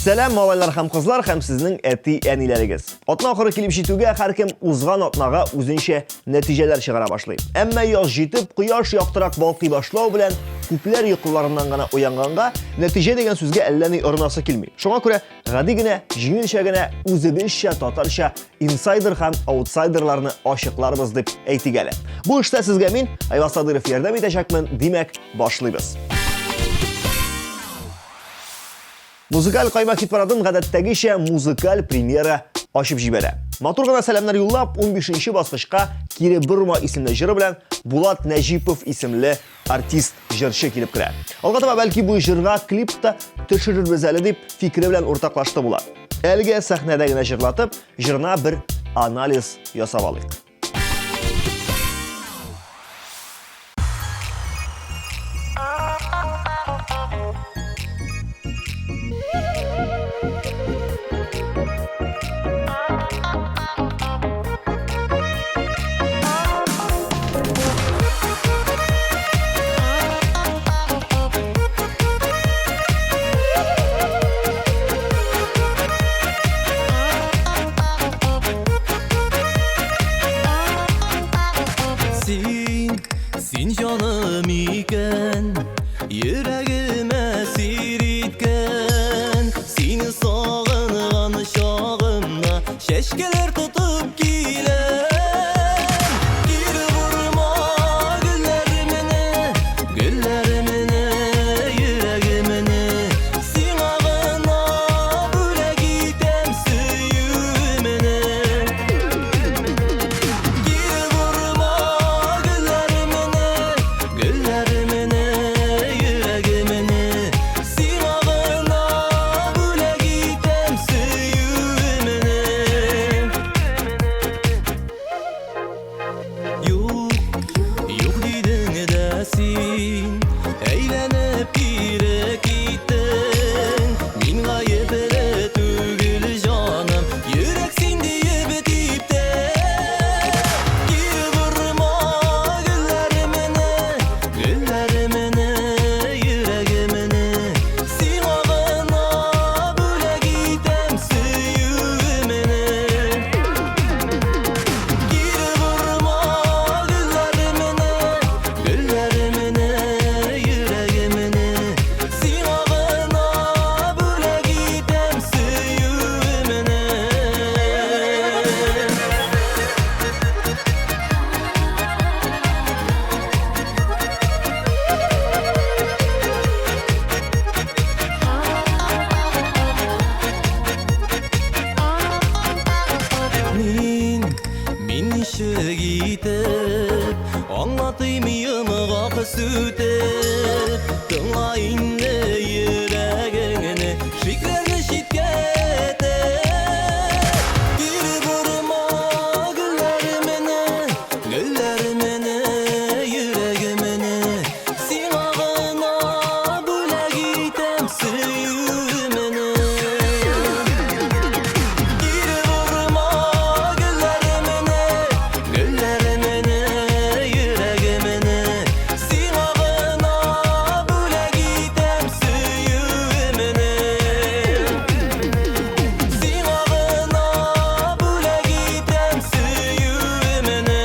Сәлам малайлар һәм кызлар һәм сезнең әти әниләрегез. Атна ахыры килеп җитүгә һәркем узган атнага үзенчә нәтиҗәләр чыгара башлый. Әмма яз җитеп, кояш яктырак балкый башлау белән күпләр йокыларыннан гына уянганга нәтиҗә дигән сүзгә әллә ни орынасы килми. Шуңа күрә гади генә, җиңелчә генә үзебезчә татарча инсайдер һәм аутсайдерларны ачыкларбыз дип әйтик әле. Бу эштә сезгә мин, Айваз Садыров ярдәм итәчәкмен, димәк, башлыйбыз. Музыкаль кайма хит-парадын гадәттәгечә музыкаль премьера ачып җибәрә. Матур гына сәламнар юллап, 15нче баскычка Кире Борма исемле җыры белән Булат Нәҗипов исемле артист җырчы килеп керә. Алга таба бәлки бу җырга клип та төшерербез әле дип фикере белән уртаклашты Булат. Әлегә сәхнәдә генә җырлатып, җырына бер анализ ясап алыйк. Син җаным икән, йөрәгемә сир иткән. Сине сагынган чагымда чәчкәләр тотып киләм. Кире Борма гөлләремне, йөрәгемне. Сиңа гына бүләк итәм сөюемне. Кире Борма гөлләремне, йөрәгемне. Сиңа гына бүләк итәм сөюемне. Юк дидең дә син, әйләнеп кире киттең. Мин гаепле түгел җаным, йөрәк син диеп типтең. Кире Борма гөлләремне, йөрәгемне. Сиңа гына бүләк итәм сөюемне. Кире Борма гөлләремне, йөрәгемне. Сиңа гына бүләк итәм сөюемне. Мин ничек итеп аңлатыйм йомыга сүтеп. Тыңла инде йөрәгеңне, шикләрне читкә этеп. Кире Борма гөлләремне, йөрәгемне. Сиңа гына бүләк итәм сөюемне. Кире Борма гөлләремне, йөрәгемне. Сиңа гына бүләк итәм сөюемне. Сиңа гына бүләк итәм сөюемне.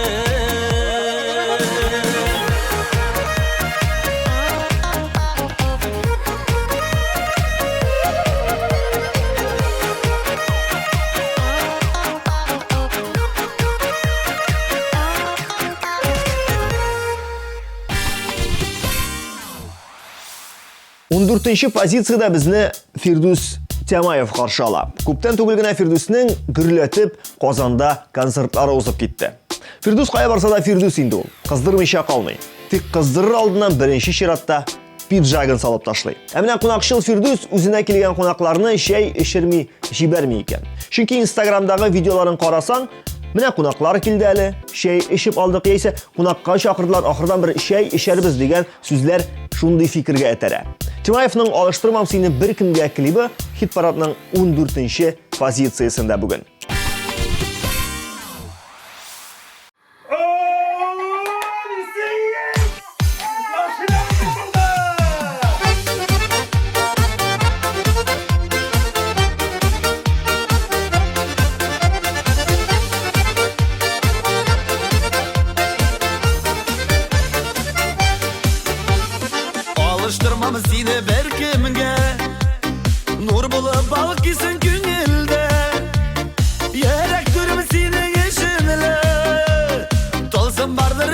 Он 14нче позицияда безне Фирдус Тямаев каршы ала. Күптән түгел генә Фирдусның гөрләтеп Казанда концертлары узып китте. Фирдус кая барса да Фирдус инде ул. Кыздырмыйча калмый. Тик кыздырыр алдыннан беренче чиратта пиджагын салып ташлый. Ә менә кунакчыл Фирдус үзенә килгән кунакларны чәй эчерми җибәрми икән. Чөнки Инстаграмдагы видеоларын карасаң, менә кунаклар килде әле, чәй эчеп алдык яисә кунакка чакырдылар, ахырдан бер чәй эчәрбез дигән сүзләр шундый фикергә этәрә. Тимаевның алыштырмам сине бер көнгә клибы хит-парадның 14нче позициясендә бүген.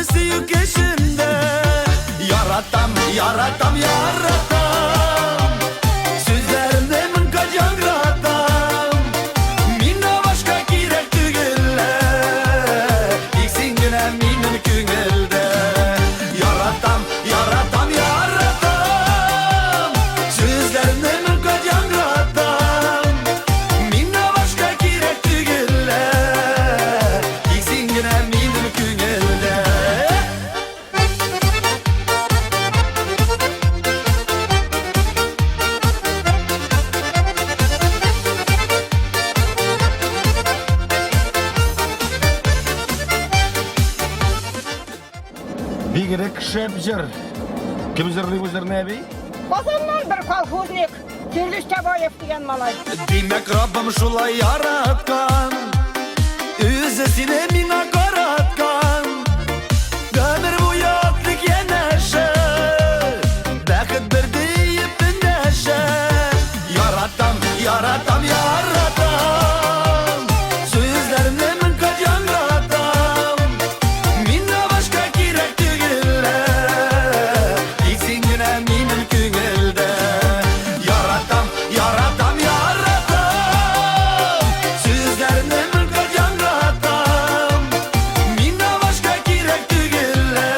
Süyük eşinde Yaratam, yaratam, yaratam Sözlerinde mınka cangratam Minna başka kirek tügülle İksin güne minnim küngülde Yaratam, yaratam, yaratam Sözlerinde mınka cangratam Minna başka kirek tügülle İksin güne minnim küngülde Бигрек шепчер. Кім жырлый bu жыр нәби? Kozanlar bir kolxoznik, Gürdüz Tabayev degan malay. Demek Rabbim şulay yaratkan Özü seni mina karatkan Ömür bu yatlık yeneşe Bakıt bir deyip neşe Yaratam, yaratam, yaratam Sözlerimle min kacan ratam Minna başka kirek tügülle İksin güne minim küngülde Yaratam, yaratam, yaratam Sözlerimle min kacan ratam Minna başka kirek tügülle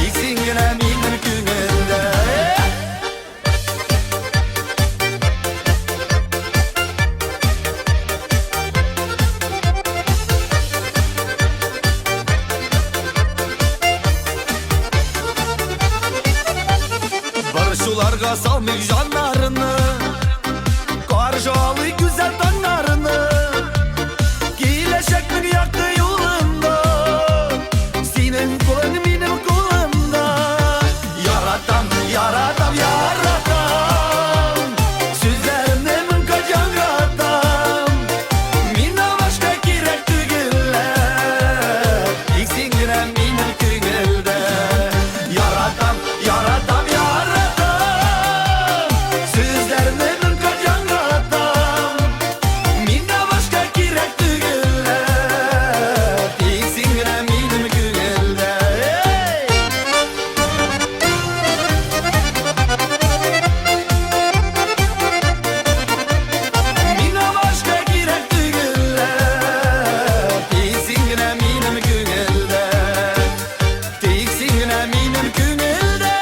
İksin güne minim küngülde Barışularga salmik janlarını Karşı alı güzel tanlarını Giyileşeklik yaktı yolunda Senin kulun benim kulumda Yaratam, yaratam, yaratam Sözlerimle min kacan ratam Minna başka kirek tügülle İksin güne minim küngülde Yaratam, yaratam, yaratam Sözlerimle min kacan ratam Minna başka kirek tügülle İksin güne minim küngülde Minna başka kirek tügülle İksin güne minim küngülde İksin güne minim küngülde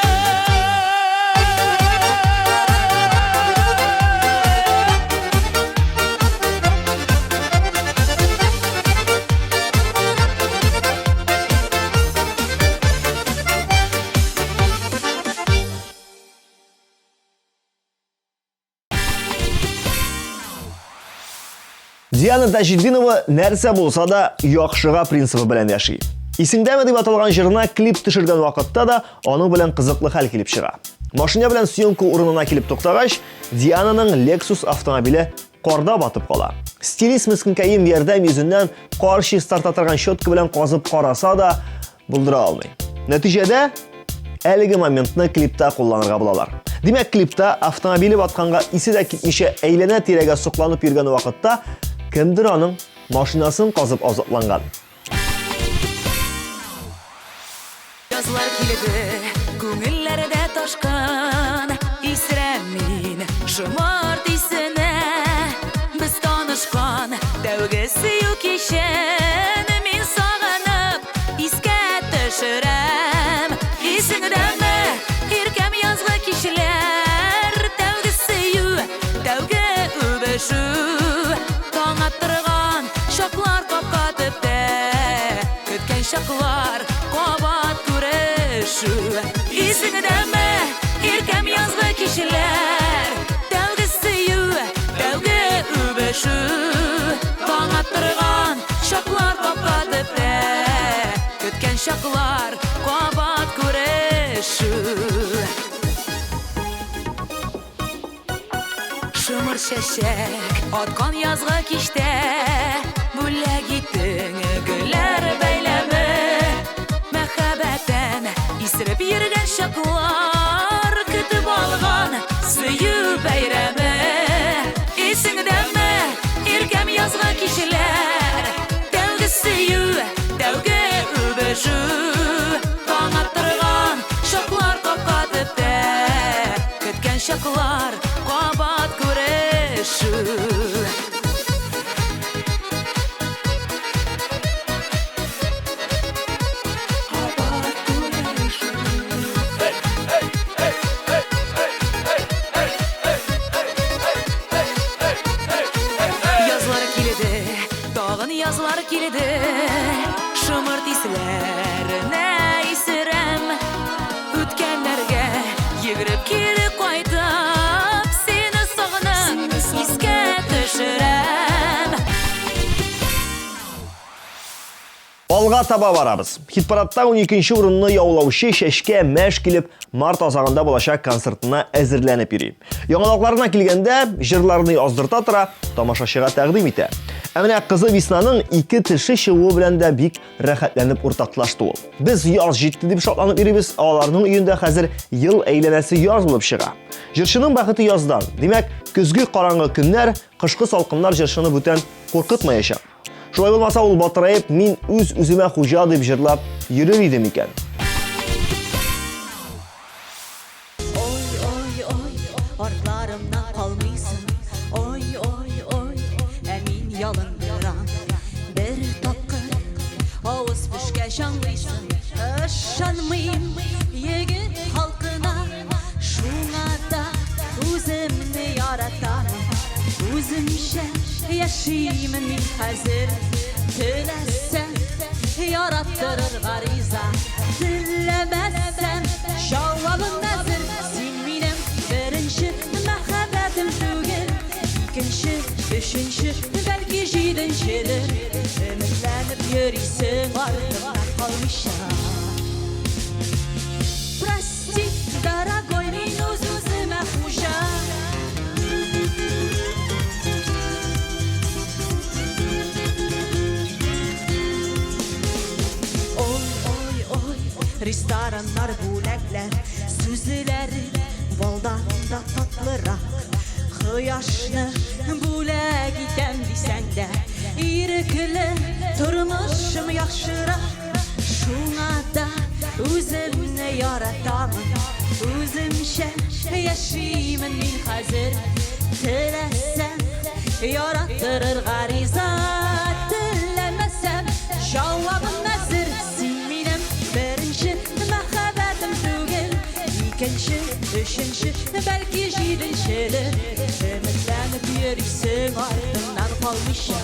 Диана Тажиддинова нәрсә булса да яхшыга принципы белән яши. Исеңдәме дип аталган җырына клип төшергән вакытта да аның белән кызыклы хәл килеп чыга. Машина белән съемка урынына килеп туктагач, Диананың Lexus автомобиле карда батып кала. Стилист мискинкәем ярдәм йөзеннән кар чистарта торган щетка белән казып караса да булдыра алмый. Нәтиҗәдә әлеге моментны клипта кулланырга булалар. Димәк, клипта автомобиле батканга исе дә китмичә әйләнә тирәгә сокланып йөргән вакытта кемдер аның машинасын казып азапланган. Yazlar kilidi, күңелләрдә ташкан Исрәмин, шомарт исенә Без танышкан, тәүге сөю кичен Мин сагынып, искә төшерәм Исеңдәме, иркәм язгы кичләр Тәүге сөю, тәүге үбешү Таң аттырган шаклар капка төптә Көткән шаклар кабат күрешү Исеңдәме, иркәм язгы кичләр Тәүге сөю, тәүге үбешү Таң аттырган шаклар капка төптә Көткән шаклар кабат күрешү Шымыр чәчәк, аткан язгы кичтә Бүләк иттең гөлләр бәйләме Мәхәббәтән исереп йөргән чаклар Көтеп алган сөю бәйрәме Исеңдәме, иркәм язгы кичләр Тәүге сөю, тәүге үбешү күреші таң аттырған шақлар қапқа тіпті күткен шақлар қабат күреші Yazlar kilidi şımırt islerine isirem Ütkenlerge yigirip kiri koydup Seni sağınıp iske düşürem Alga taба barabız. Hitparatda 12-ci urununu yaulauşı Şeşke Məş kilib mart azağında bulaşaq konsertına əzirlənib yürüyüm. Yanalaqlarına kilgəndə jırlarını yazdırta tıra tamaşaçıya təqdim etə. Əminə qızı Visnanın 2 tişi şığı bilən də bik rəxətlənib ortaqlaşdı ol. Biz yaz ciddi deyib şatlanıb yürüyüz, ağalarının üyündə xəzir yıl eylənəsi yaz bulub şığa. Jırşının bəxiti yazdan, demək, güzgü qaranğı günlər, qışqı salqınlar jırşını bütən qorqıtmayacaq. Şulay olmasa ol batırayıp, min üzümə xuca deyib jırlap yürür idim ikən. Oy oy oy, ortlarımdan kalmışsın. Oy oy oy, emin yalındıran. Bir tapkın, ağız püşke şanlıysın. Şanmayım, yegin halkına. Şuna da üzümünü yaratan. Üzümşe yaşayayım min hazır. Dilesen yarattırır gariza. Dilemezsen şavvalın nazır. Sinminem birinci mehabetim tügül. İkinci, üçüncü belki jidinçidir. Ümitlenip yürüysen ardımdan kalmışam. Прости, дорогой, минус üzüme хужа. Restoranlar bulaklar, süzüleri baldan da tatlırak. Kıyaşlı bulak idem desen de, irikli turmuşum yaxşırak. Şuna da üzümne yaratamın, üzümşe yaşayayım min hazır. Dilesen yarattırır gariza, dilemesem cevabım nazır. Sinminem birinci mehabetim tügül. İkinci, üçüncü belki jidinçidir. Ümitlenip yürüysen ardımdan kalmışam.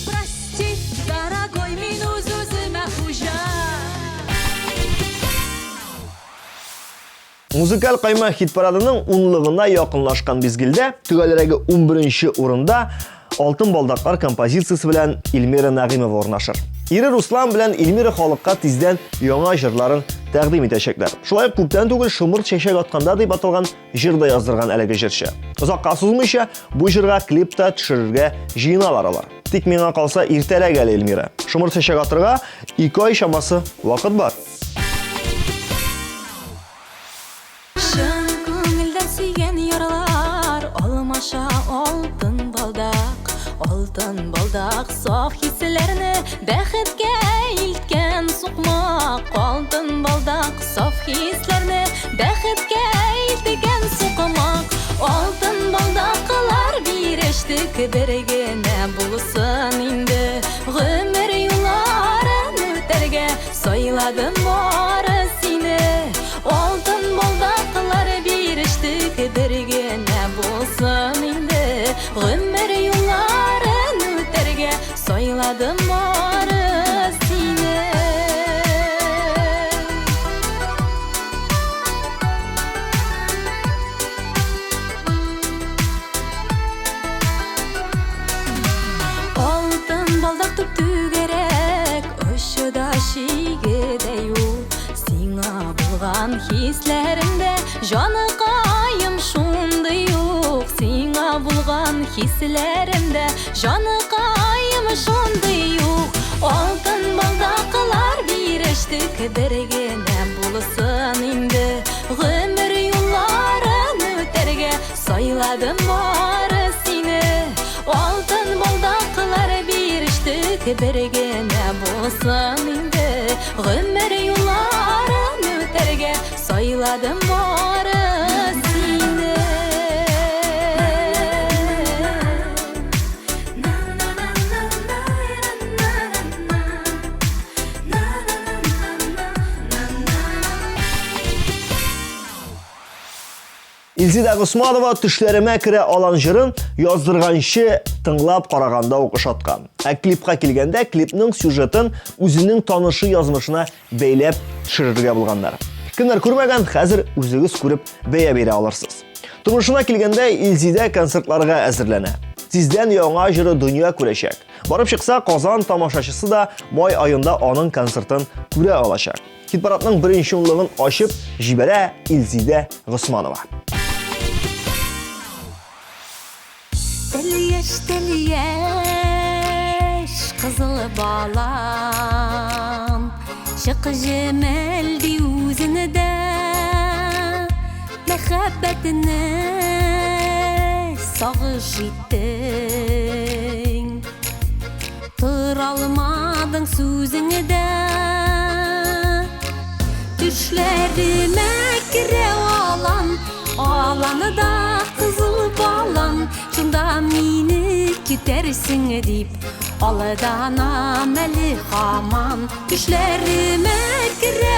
Прости, дорогой, минус üzüme хужа. Muzikal qayma hit paradının unluğuna yaxınlaşqan bizgildə tügələrəgi 11-ci urunda Altın Baldaqlar kompozisiyası bilən İlmira Nağimova ornaşır. İri Ruslan bilən İlmira xalıqqa tizdən yana jırların təqdim edəcəklər. Şulay kubdan tügül şımır çeşək atqanda deyib atılğan jırda yazdırğan ələqə jırşı. Uzaqqa sızmışa bu jırğa klipta düşürürgə jinalar alar. Tik mənə qalsa irtələ gəl İlmira. Şımır çeşək atırğa 2 ay şaması vaqt var. Şın көңілден сүйген yaralar olmaşa altın baldak saf hislerini bәхеткә илткән суқмақ altın baldak saf hislerini bәхеткә илткән суқмақ altın baldaqlar бирештік бергенә булсын инде гомер юлларын үтәргә сайладым бары сине altın baldaqlar бирештік бергенә булсын инде гомер юлларын үтәргә сайладым бары сине Altın baldaq түгерәк ошыда шигедә юк сиңа булган хисләремдә җаныкаем шундый юк сиңа булган хисләремдә җаныкаем шундый юк Altın baldaqлар бирештек бергенә булсын инде гомер юлларын үтәргә сайладым бары сине Altın baldaqlar бирештек бергенә болсын инде гомер юлларын үтәргә сайладым бары сине Илзида Госманова төшләремә керә алан җырын яздырганчы тыңлап караганда ук ошаткан. Ә клипка килгәндә клипның сюжетын үзенең танышы язмышына бәйләп төшерергә булганнар. Кемнәр күрмәгән, хәзер үзегез күреп бәя бирә алырсыз. Тумышына килгәндә Илзида концертларга әзерләнә. Тиздән яңа җыры дөнья күрәчәк. Барып чыкса, Казан тамашачысы да май аенда аның концертын күрә алачак. Хит-парадның беренче унлыгын ачып җибәрә Илзида Госманова. Тәлияш, кызыл балам Шық жемелді үзіні дә Мәхәббәтіні сағыш иттің Тұр алмадың сүзіні дә Түшләріме кіре аланы да қызыл балам Шында мені кетерсің деп Алыданам әлі хаман Түшләріме кіре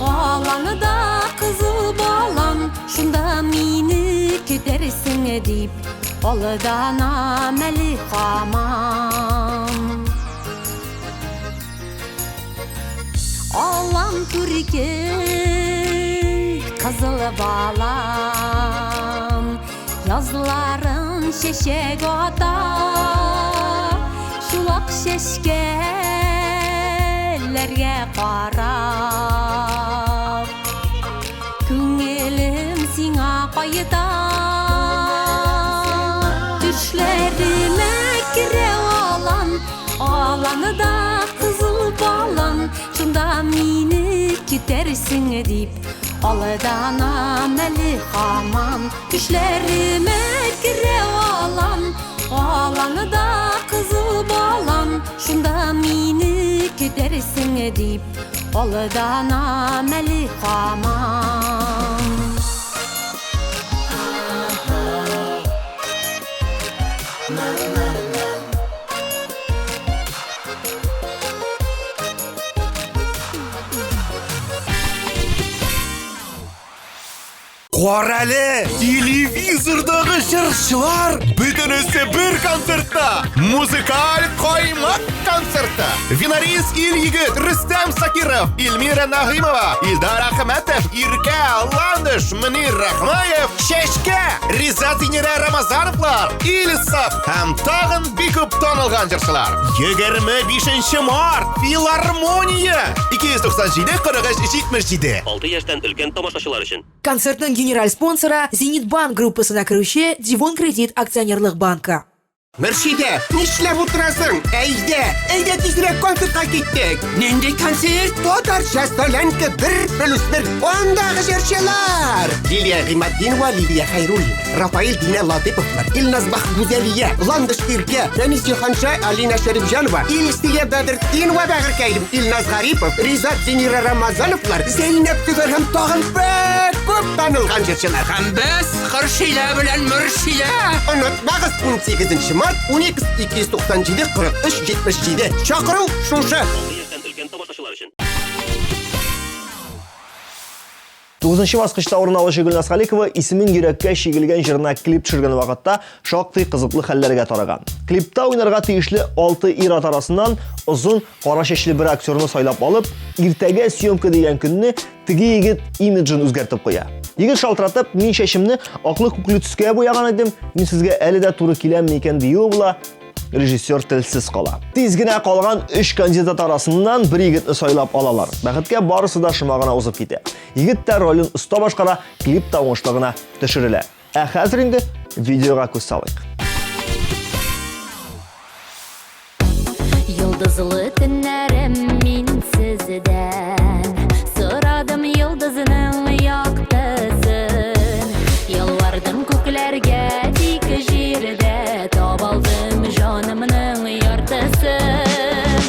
аланы да қызыл балам Шында мені кетерсің деп Алыданам әлі хаман Алам түрге қызыл балам Yazların şeşek ata Şulak şeşkelerge qarab Күңелім сиңа qayıda Düşlerime kire alanı da kızıl balan Şunda meni ketersin deyip Alıdanam əli xaman Düşlərime kire alanı da kızıl balan Şunda meni ketersin deyip Alıdanam əli xaman Qarali, televizordagi jırçılar bütünüsü bir konsertda. Muzikal qoymak konserti. Finalist İl-Yigit Rüstem Sakirov, Ilmira Nagimova, Ildar Ahmetov, Irka Landish, Munir Rahmayev, Sheshka, Rizat Zinira Ramazanovlar, İlisov ham tag'in bekub tanilgan jırçılar. 25 mart Filarmoniya 297 43 77. 6 yaştan өлкән тамашачылар өчен. Концертның генераль спонсоры Зенитбанк группасына кіруші Дивон Кредит акционерлық банка. Мөршидә, нишләп утырасың? Әйдә тизрәк концертка киттек. Нинди концерт? Татарча Солянка 1+1. Ондагы җырчылар. Лилия Гыйматдинова, Лилия Хайруллина, Рафаил Дина Латыповлар, Илназ Бахгузалия, Ландыш Ирке, Фәнис Ханша, Алина Шәрифҗанова, Илстия Бәдретдинова, Бәгыркәйдем, Илназ Гарипов, Ризат Зинира Рамазановлар, Зәйнәп Түгәр һәм тагын күп танылган җырчылар. Һәм без Хөршидә белән Мөршидә. Онытмагыз 18 март 12-297 43 77. Чакыру шушы. 6 yaştan өлкән тамашачылар өчен. 9-нчы баскычта урын алучы Гөлназ Халикова исемен йөрәккә чигелгән җырына клип төшергән вакытта шактый кызыклы хәлләргә тараган. Клипта уйнарга тиешле 6 ир-ат арасыннан озын кара чәчле бер актерны сайлап алып, иртәгә съемка дигән көнне теге егет имиджын үзгәртеп куя. Егет шалтыратып, мин чәчемне аклы-күкле төскә буяган идем, мин сезгә әле дә туры киләмме икән дию була. Режиссер телсез кала. Тиз генә калган 3 кандидат арасыннан бер егетне сайлап алалар. Бәхеткә барысы да шума гына узып китә. Егет тә ролен оста башкара, клип та уңышлыгына төшерелә. Ә хәзер инде видеога күз салыйк. Йолдызлы төннәрем мин сездән Сорадым йолдызның яктысын Ялвардым күкләргә тик җирдә Табалдым җанымның яртысын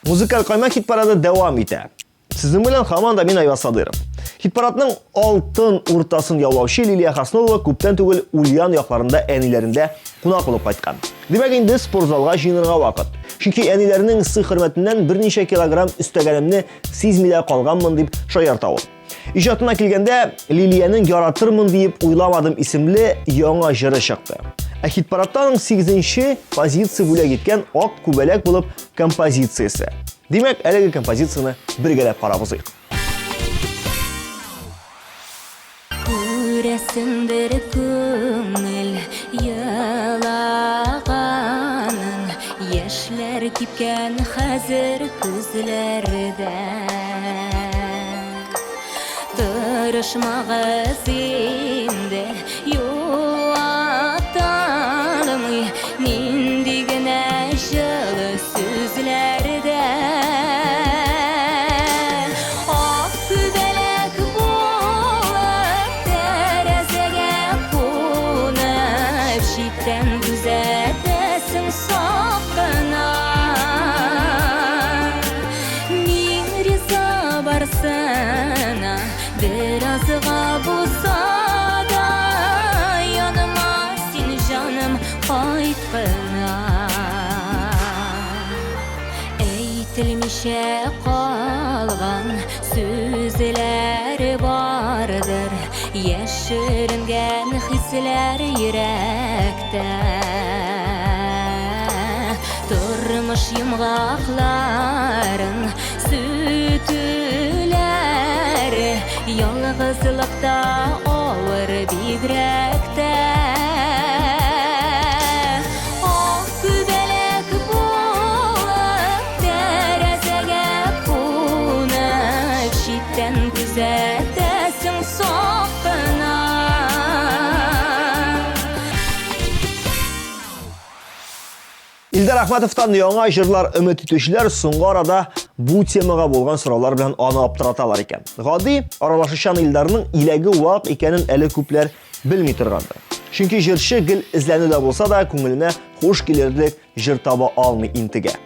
Музыкаль каймак хит парады дәвам итә. Сезнең белән һаман да мин Айваз Садыров. Хит парадның алтын уртасын яулаучы Лилия Хаснова күптән түгел Ульян якларында әниләрендә кунак булып кайткан. Димәк, инде спортзалга җыенырга вакыт. Чөнки әниләренең сы хөрмәтеннән берничә килограмм өстәгәнемне сизми дә калганмын дип шаярта ул. Иҗатына килгәндә, Лилияның яратырмын дип уйламадым исемле яңа җыры чыкты. Ә хит парадтан 8нче позиция бүләк иткән Ак күбәләк булып композициясе. Димәк, әлеге композицияны бергәләп карабызыйк. Күрәсең бер күңел елаганын, яшьләр кипкән хәзер күзләрдә. Тырышмагыз инде юаталмый, нинди генә җылы сүзләрдә. Ак күбәләк булып тәрәзәгә кунып, читтән күзәтәсең сакына. Мин риза барсына, birazga bulsa da yanıma sin canım kayıtgına. Eytilmişe kalgan sözler vardır, yaşırıngen hisler yürekte. Durmuş yumgakların sütüler, yalgızlıkta ağır bigrekte. Ak kübelek bulup tərəzəgə qunub, çitten күзәтәсең сақына. Илдар Ахматовтан яңа җырлар өмет итүчеләр соңгы арада бу темага булган сораулар белән аны аптыраталар икән. Гади аралашучан Илдарның иләге вак икәнен әле күпләр белми торгандыр. Чөнки җырчы гел эзләнүдә булса да күңеленә хуш килерлек җыр таба алмый интегә.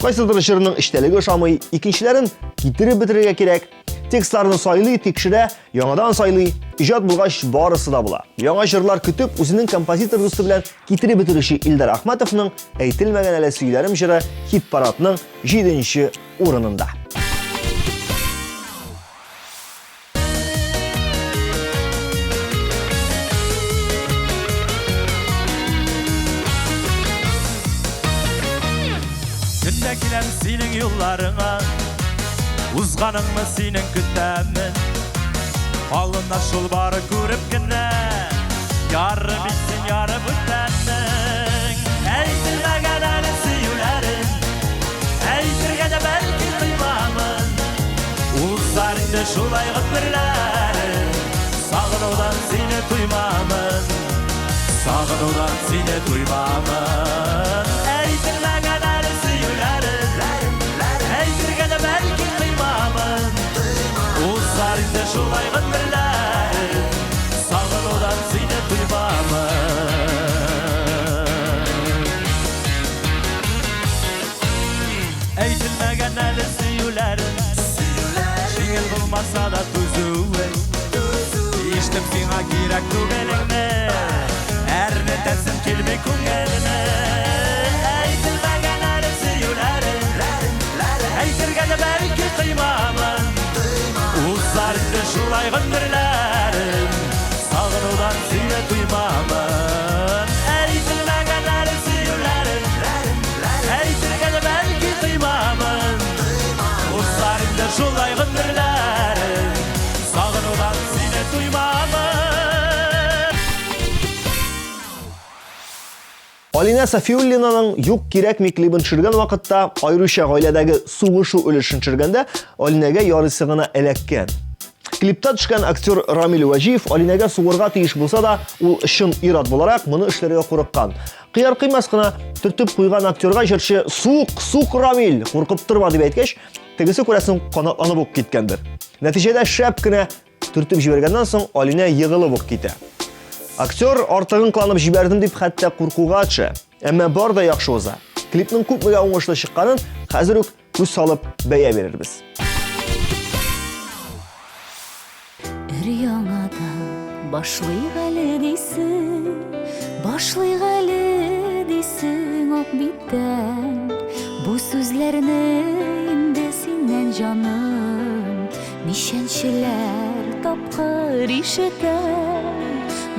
Кайсыдыр җырның эчтәлеге ошамый, икенчеләрен китереп бетерергә кирәк. Текстларны сайлый, тикшерә, яңадан сайлый, иҗат булгач барысы да була. Яңа җырлар көтеп, үзенең композитор дусты белән китереп бетерүче Илдар Ахматовның әйтелмәгән әле сөйләрем җыры хит парадның 7нче урынында. Günde kilem senin yollarına, uzganыңны синең көтәмен. Алына шул бары күреп кенә, яры битсен яры бүтәннең. Әйтелмәгән әле сөюләрен, әйтергә дә бәлки кыймамын. Узар инде шулай гомерләрем, сагынудан сине туймамын, сагынудан сине туймамын. Әйтелмәгән әле сөюләрен, әйтергә дә бәлки кыймамын. Узар инде шулай гомерләрем, сагынудан сине туймамын. Әйтелмәгән әле сөюләрен, җиңел булмаса да түзүен. Иштем сиңа кирәк түгелеңне, әрнетәсем килми күңелемә. Әйтелмәгән әле сөюләрен, әйтергә дә бәлки кыймамын. Узар инде шулай гомерләрем, сагынудан сине туймамын. Әйтелмәгән әле сөюләрен, әйтергә дә бәлки кыймамын. Узар инде шулай гомерләрем, сагынудан сине туймамын. Алина Сафиуллинаның «Юк кирәкми» клибын төшергән вакытта, аеруча гаиләдәге сугышу өлешен төшергәндә, Алинәгә ярыйсы гына эләккән. Клипта төшкән актер Рамил Ваҗиев Алинәгә сугырга тиеш булса да, ул чын ир-ат буларак моны эшләргә курыккан. Кыяр-кыймас кына төртеп куйган актерга җырчы «Сук, Рамил, куркып торма» дип әйткәч, тегесе күрәсең канатланып ук киткәндер. Нәтиҗәдә шәп кенә төртеп җибәргәннән соң Алинә егылып ук китә. Актер артыгын кыланып җибәрдем дип хәтта куркуга төшә. Әмма бар да яхшы уза. Клипның күпмегә уңышлы чыкканын хәзер үк күз салып бәя берербез. Өр-яңадан башлыйк әле дейсең ак биттән. Бу сүзләрне инде синнән җаным, нишәнчеләр тапкыр ишетәм.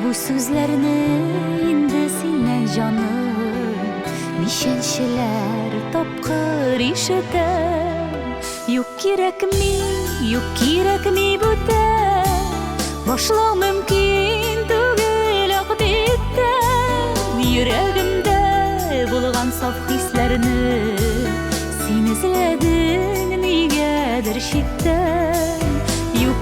Бу сүзләрне инде синнән җаным, нишәнчеләр тапкыр ишетәм. Юк кирәкми бүтән, башлау мөмкин түгел ак биттән. Йөрәгемдә булган саф хисләрне син эзләдең нигәдер читтән. Юк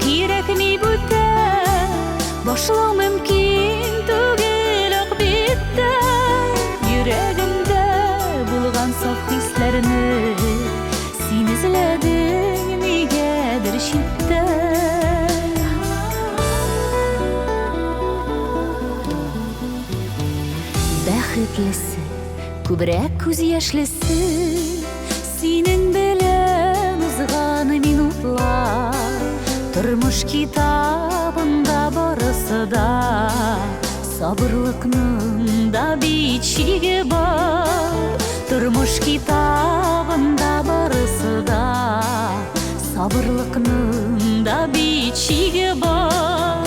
кирәкми бүтән, башлау мөмкин түгел ак биттән. Йөрәгемдә булган саф хисләрне син эзләдең нигәдер читтән. Бәхетлесе, күбрәк күз яшьлесе, синең белән узган минутлар. Тормыш китабында барысы да, сабырлыкның да бичиге бар. Тормыш китабында барысы да, сабырлыкның да бичиге бар.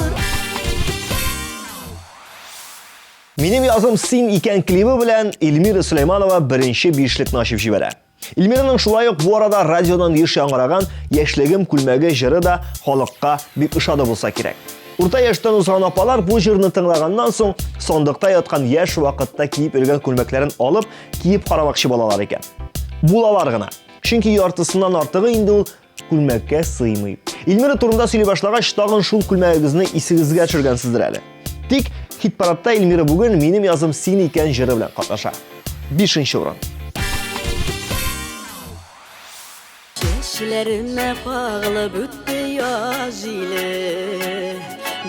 Минем язым син икән клибы белән Эльмира Сөләйманова беренче бишлек начып җибәрә. Эльмираның шулай ук бу арада радиодан еш яңгыраган Яшьлегем күлмәге җыры да халыкка бик ошады булса кирәк. Урта яшьтән узган апалар бу җырны тыңлаганнан соң сандыкта яткан яшь вакытта киеп өлгән күлмәкләрен алып, киеп карамакчы балалар икән. Булалар гына. Чөнки яртысыннан артыгы инде ул күлмәккә сыймый. Эльмира турында сөйли башлагач, тагын шул күлмәгегезне исегезгә төшергәнсездер әле. Тик хит-парадта Эльмира бүген минем язым син икән җыры белән катнаша. 5нче урын. Чәчләремә кагылып үтте яз иле,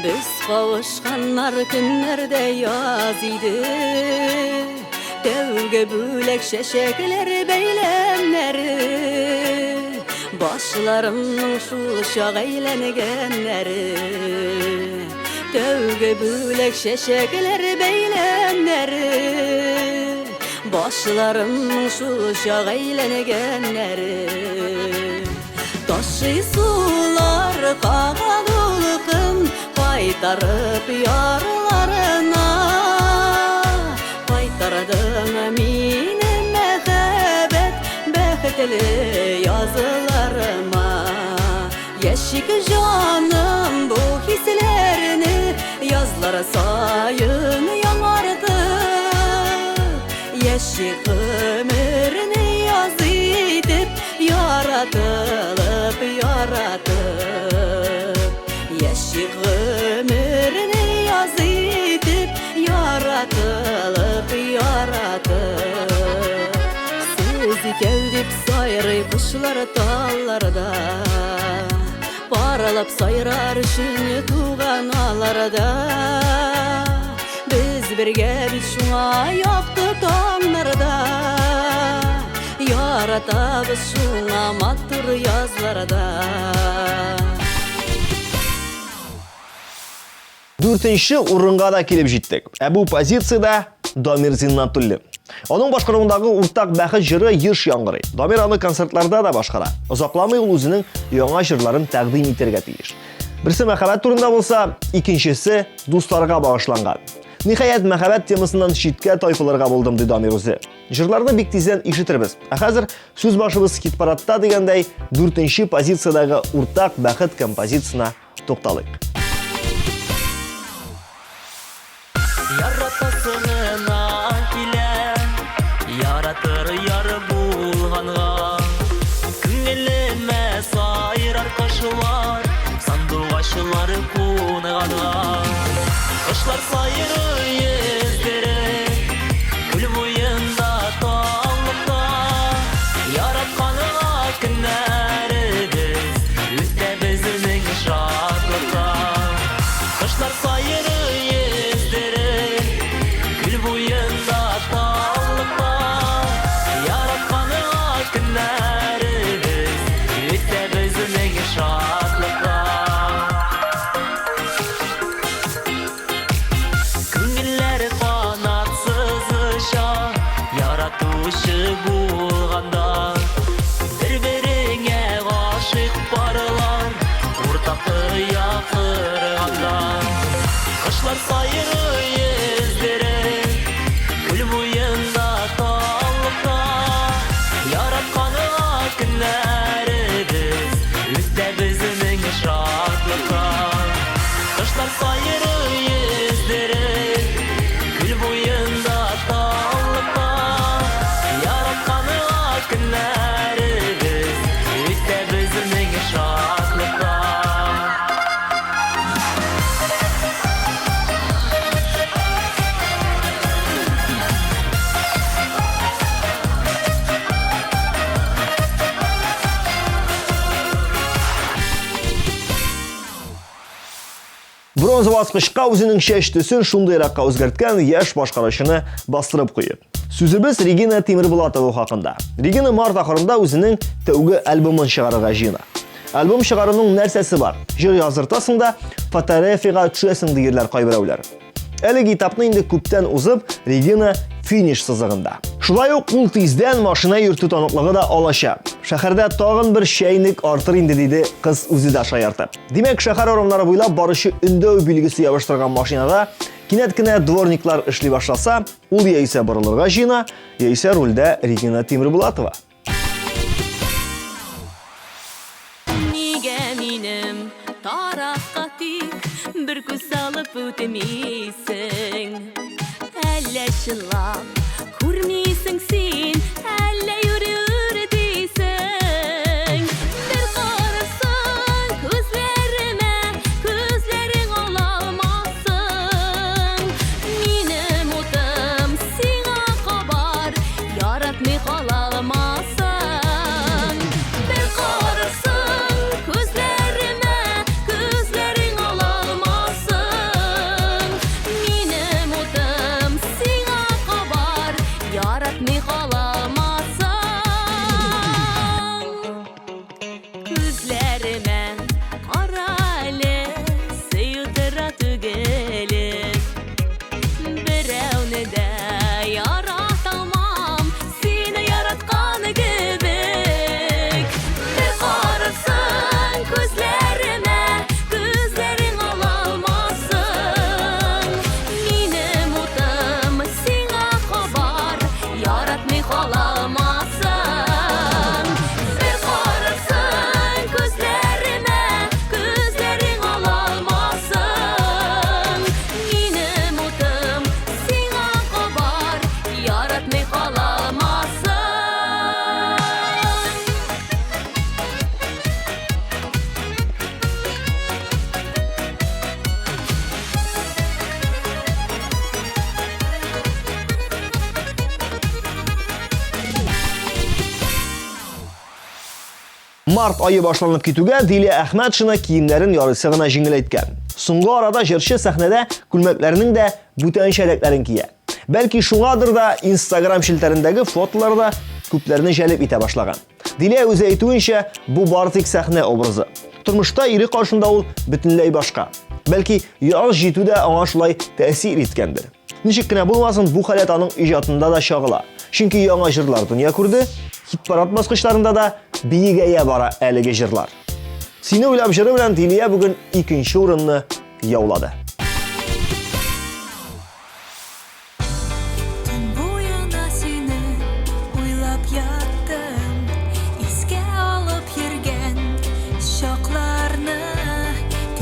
без кавышканнар көннәрдә яз иде. Тәүге бүләк чәчәкләр бәйләмнәре, башларымның шул чак әйләнгәннәре. Тәүге бүләк чәчәкләр бәйләмнәре, башларымның шул чак әйләнгәннәре. Ташый сулар кагадылыкын, кайтарып ярларына. Кайтардың мине мәхәббәт бәхетле языларыма. Яшик җаным бу хисләрне язлар сайын яңарды. Яшик гомерне яз итеп яратылып. Яшик гомерне яз итеп яратылып. Сез икән дип сайрый кошлар талларда, паралап сайрар өчен туганаларда. Без бергә бит шуңа якты таңнарда, яратабыз шуңа матур язларда. 4нче урынга да килеп җиттек. Бу позициядә Дамир Зиннатуллин. Аның башкаруындагы уртак бәхет җыры еш яңгырый. Дамир аны концертларда да башкара. Озакламый ул үзенең яңа җырларын тәкъдим итәргә тиеш. Берсе мәхәббәт турында булса, икенчесе дусларга багышланган. Ниһаять, мәхәббәт темасыннан читкә тайпылырга булдым, ди Дамир үзе. Җырларны бик тиздән ишетербез. Хәзер сүз башыбыз хит-парадта дигәндәй 4нче позициядәге уртак бәхет композициясына тукталыйк. Яратасыңына килә, яратыр яры булганга. Күңелемә сайрар кошлар, сандугачлар куныганга. Кошлар сайры йөздәре, күл буенда таллыкта. Яратканга көннәребез үтә безнең шатлыкта. Кошлар сайры yarakanı Kışlar sayırı yüzleri Gül boyunda tallıkta Yaratkanı günlerimiz Üstte bizning şadlıkta Kışlar sayırı yüzleri Gül boyunda tallıkta Yaratkanı günlerimiz Üstte bizning şadlıkta Bronz basqычка үзенең чәч төсен шундыйракка үзгәрткән яшь башкаручыны бастырып куеп. Сүзебез Регина Тимербулатова хакында. Регина март ахырында үзенең тәүге альбомын чыгарырга җыена. Альбом чыгаруның нәрсәсе бар? Җыр языртасың да фотографиягә төшәсең дигәннәр кайберәүләр. Әлеге этапны инде күптән узып, Регина финиш сызыгында. Шулай ук ул тиздән машина йөртү таныклыгы да алачак. Шәһәрдә тагын бер чәйник артыр инде диде кыз үзе дә шаяртып. Димәк, шәһәр урамнары буйлап баручы өндәү билгесе ябыштырган машинада кинәт кенә дворниклар эшли башласа, ул яисә борылырга җыена, яисә рульдә Регина Тимербулатова. Нигә минем тарафка тик бер күз салып үтмисең? Әллә чынлап күрмисең син, әллә йөрер дисең? Бер карасаң күзләремә, күзләрең алалмассың. Минем утым сиңа кабар, яратмый калалмассың. Бер карасаң күзләремә, күзләрең алалмассың. Минем утым сиңа кабар, яратмый калалмассың. Күзләремә кара әле, сыйдыра түгелем. Берәүне дә яратамам, сине яраткан кебек. Бер карасаң күзләремә, күзләрең алалмассың. Минем утым сиңа кабар, яратмый калалмассың. Бер карасаң күзләремә, күзләрең алалмассың. Минем утым сиңа кабар, яратмый калалмассың. Март айы башланып китүгә Дилия Әхмәтшина киемнәрен ярыйсы гына җиңеләйткән. Соңгы арада җырчы сәхнәдә күлмәкләрнең дә бүтәнчәлекләрен кия. Бәлки шуңадыр да Instagram шилтәрендәге фотоларда күпләрне җәлеп итә башлаган. Дилия үзе әйтүенчә, бу бары тик сәхнә образы. Тормышта ире каршында ул бөтенләй башка. Бәлки яз җитү дә аңа шулай тәэсир иткәндер. Ничек кенә булмасын, бу халәт аның иҗатында да чагыла. Чөнки яңа җырлар дөнья күрде, хит-парад баскычларында да биегәя бара әлеге җырлар. Сине уйлап җыры белән Дилия бүген 2нче урынны яулады. Буяна сине уйлап яттым, искә алып йөргән чакларны.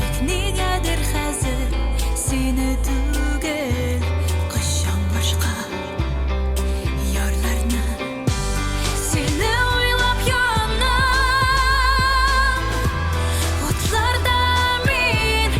Тик нигәдер хәзер сине түгел, кышан башка ярларны. Сине уйлап янам, утларда мин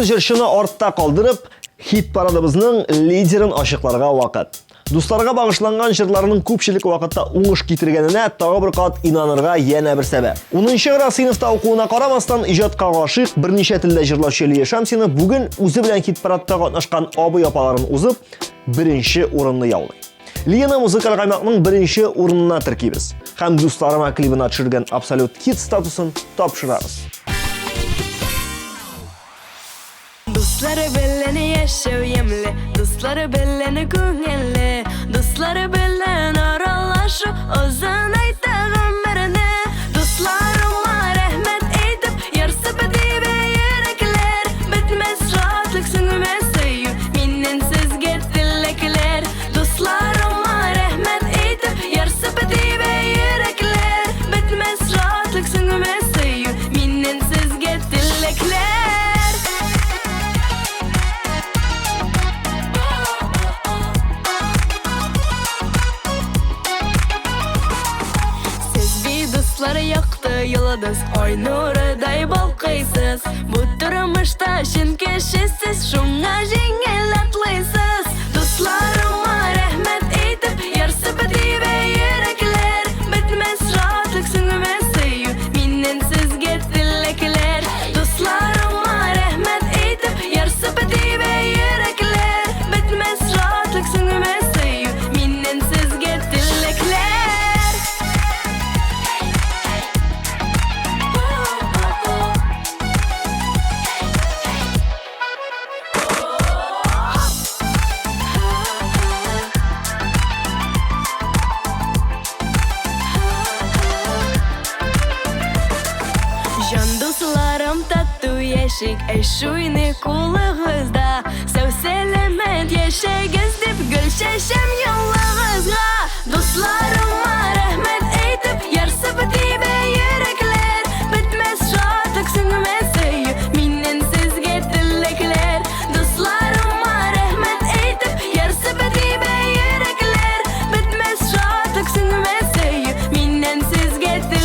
Бер җырчыны артта калдырып, хит парадыбызның лидерын ачыкларга вакыт. Дусларга багышланган җырларның күпчелек вакытта уңыш китергәненә тагы бер кат инанырга янә бер сәбәп. 10нчы сыйныфта укуына карамастан иҗатка гашыйк берничә телдә җырлаучы Лия Шамсина бүген үзе белән хит парадта катнашкан абый-апаларын узып, беренче урынны яулый. Лияны музыкаль гамякның беренче урынына теркибез һәм дусларыма клибына төшергән абсолют хит статусын тапшырабыз. Dostları belleni yaşav yemli, dostları belleni көңелле, dostları bellen aralaşıp ozan aytağım birine. Dostlarıma rahmet eytip, yarsıp dibe yürekler, bitmez rahatlık süngümez söyü, minnensiz getirlekler. Dostlarıma rahmet eytip, yarsıp dibe yürekler, bitmez rahatlık süngümez söyü, minnensiz getirlekler. Yaktı yıldız, ay nurıday balkıysız. Bu durmuşta şin kişisiz, şuna jengel atlıysız. Dostlarıma rahmet eytip, yarsıp dibe yürekler, bitmez rahatlık süngümez söyü, minnensiz getirlekler. Dostlarıma rahmet eytip, yarsıp dibe yürekler, bitmez rahatlık süngümez söyü, minnensiz getirlekler. Dostlarım tatlı yeşik, eşuyni kulağızda. Sev selamet yaşayız dip, gül şeşem yollarızga. Dostlarıma rahmet eytip, yarsıp dibe yürekler, bitmez rahatlık süngümez söyü, minnensiz getirlekler. Dostlarıma rahmet eytip, yarsıp dibe yürekler, bitmez rahatlık süngümez söyü, minnensiz getirlekler.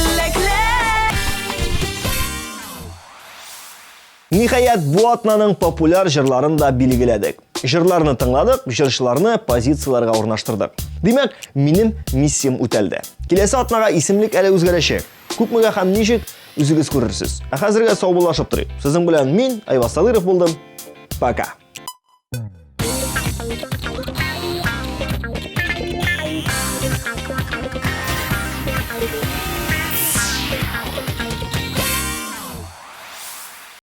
Nihayet bu atnaның популяр җырларын да билгеләдек. Җырларны тыңладык, җырчыларны позицияләргә урнаштырдык. Димәк, минем миссиям үтәлде. Киләсе атнага исемлек әле үзгәрәчәк. Күпмегә һәм ничек үзегез күрерсез. Ә хәзергә сау булашып торыйк. Сезнең белән мин, Айваз Салыров булдым. Пока.